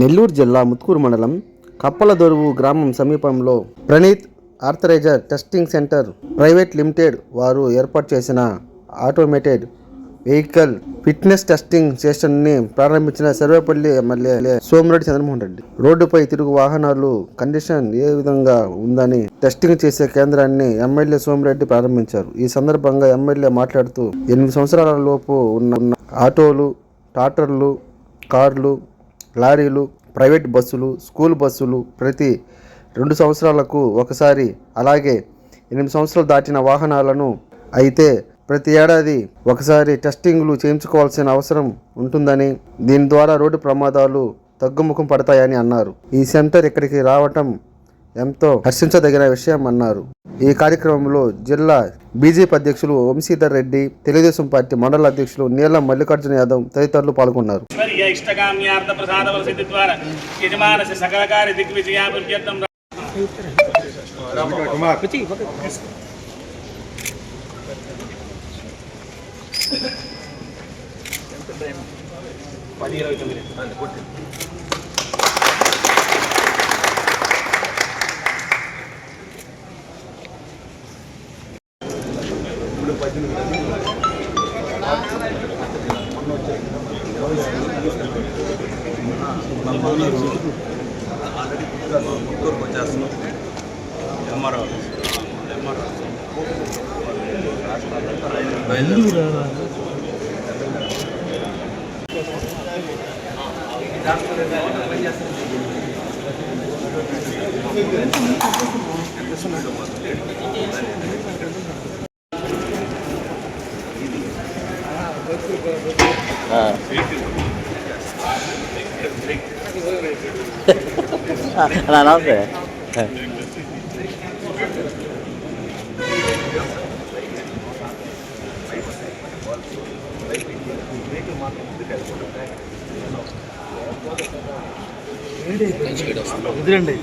నెల్లూరు జిల్లా ముత్కూరు మండలం కప్పలదొరువు గ్రామం సమీపంలో Praneeth authorizer testing centre private limited వారు ఏర్పాటు చేసిన ఆటోమేటెడ్ వెహికల్ ఫిట్నెస్ టెస్టింగ్ స్టేషన్ని ప్రారంభించిన సర్వేపల్లి ఎమ్మెల్యే సోమిరెడ్డి చంద్రమోహన్ రెడ్డి. రోడ్డుపై తిరుగు వాహనాలు కండిషన్ ఏ విధంగా ఉందని టెస్టింగ్ చేసే కేంద్రాన్ని ఎమ్మెల్యే సోమిరెడ్డి ప్రారంభించారు. ఈ సందర్భంగా ఎమ్మెల్యే మాట్లాడుతూ 8 సంవత్సరాల లోపు ఉన్న ఆటోలు, ట్రాక్టర్లు, కార్లు, లారీలు, ప్రైవేట్ బస్సులు, స్కూల్ బస్సులు ప్రతి 2 సంవత్సరాలకు ఒకసారి, అలాగే 8 సంవత్సరాలు దాటిన వాహనాలను అయితే ప్రతి ఏడాది ఒకసారి టెస్టింగ్లు చేయించుకోవాల్సిన అవసరం ఉంటుందని, దీని ద్వారా రోడ్డు ప్రమాదాలు తగ్గుముఖం పడతాయని అన్నారు. ఈ సెంటర్ ఇక్కడికి రావటం ఎంతో హర్షించదగిన విషయం అన్నారు. ఈ కార్యక్రమంలో జిల్లా బీజేపీ అధ్యక్షులు వంశీధర్ రెడ్డి, తెలుగుదేశం పార్టీ మండల అధ్యక్షులు నీలం మల్లికార్జున యాదవ్ తదితరులు పాల్గొన్నారు. నమస్తే. ఇదిరండి.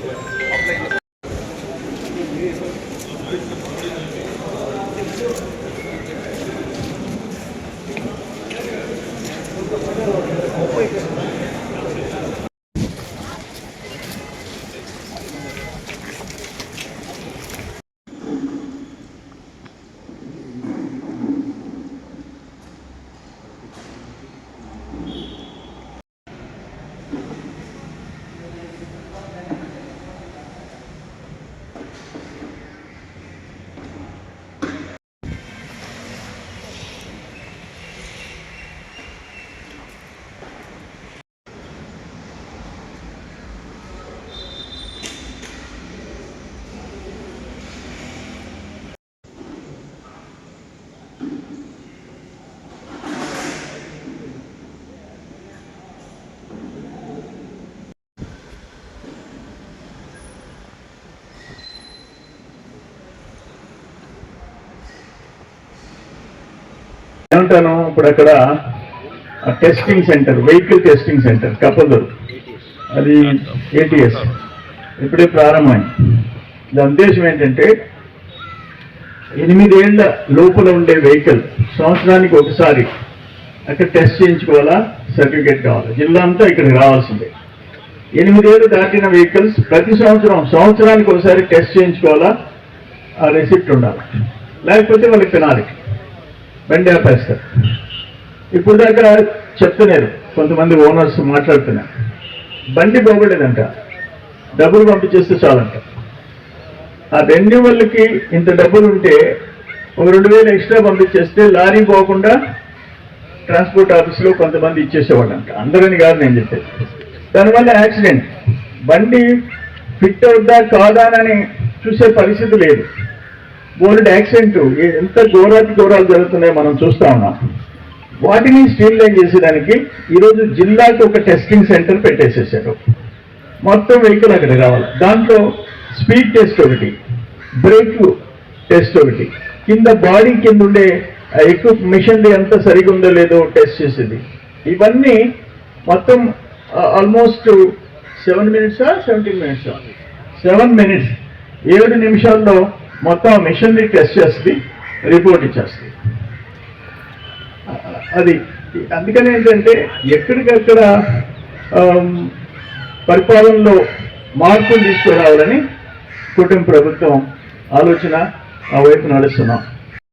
ఏమంటాను, ఇప్పుడు అక్కడ testing centre, vehicle testing centre Kappaladoru, అది ATS ఇప్పుడే ప్రారంభమైంది. దాని ఉద్దేశం ఏంటంటే 8 ఏళ్ల లోపల ఉండే వెహికల్ సంవత్సరానికి ఒకసారి అక్కడ టెస్ట్ చేయించుకోవాలా, సర్టిఫికేట్ కావాలా, జిల్లా అంతా ఇక్కడికి రావాల్సిందే. 8 ఏళ్ళు దాటిన వెహికల్స్ ప్రతి సంవత్సరానికి ఒకసారి టెస్ట్ చేయించుకోవాలా, ఆ రెసిప్ట్ ఉండాలి, లేకపోతే వాళ్ళకి పెనాల్టీ, బండి ఆపేస్తారు. ఇప్పుడు దాకా చెప్తున్నారు కొంతమంది ఓనర్స్ మాట్లాడుతున్నారు, బండి పోగలేదంట, డబ్బులు పంపించేస్తే చాలంట. ఆ రెన్యువల్కి ఇంత డబ్బులు ఉంటే ఒక 2000 ఎక్స్ట్రా పంపించేస్తే లారీ పోకుండా ట్రాన్స్పోర్ట్ ఆఫీస్లో కొంతమంది ఇచ్చేసేవాళ్ళంట. అందరని కాదు నేను చెప్పేది. దానివల్ల యాక్సిడెంట్, బండి ఫిట్ అవుద్దా కాదా అని చూసే పరిస్థితి లేదు. బోల్డ్ యాక్సిడెంట్, ఎంత ఘోరాలు జరుగుతున్నాయో మనం చూస్తూ ఉన్నాం. వాటిని స్ట్రీమ్లైన్ చేసేదానికి ఈరోజు జిల్లాకి ఒక టెస్టింగ్ సెంటర్ పెట్టేసేసారు. మొత్తం వెహికల్ అక్కడ రావాలి. దాంట్లో స్పీడ్ టెస్ట్ ఒకటి, బ్రేక్ టెస్ట్ ఒకటి, కింద బాడీ కింద ఉండే ఎక్కువ మిషన్లు ఎంత సరిగా ఉందో లేదో టెస్ట్ చేసేది. ఇవన్నీ మొత్తం ఆల్మోస్ట్ 7 మినిట్సా 17 మినిట్సా 7 మినిట్స్ 7 నిమిషాల్లో మొత్తం మిషన్ని టెస్ట్ చేస్తుంది, రిపోర్ట్ ఇచ్చేస్తుంది. అది అందుకని ఏంటంటే ఎక్కడికక్కడ పరిపాలనలో మార్పులు తీసుకురావాలని కుటుంబ ప్రభుత్వం ఆలోచన ఆ వైపు నడుస్తున్నాం.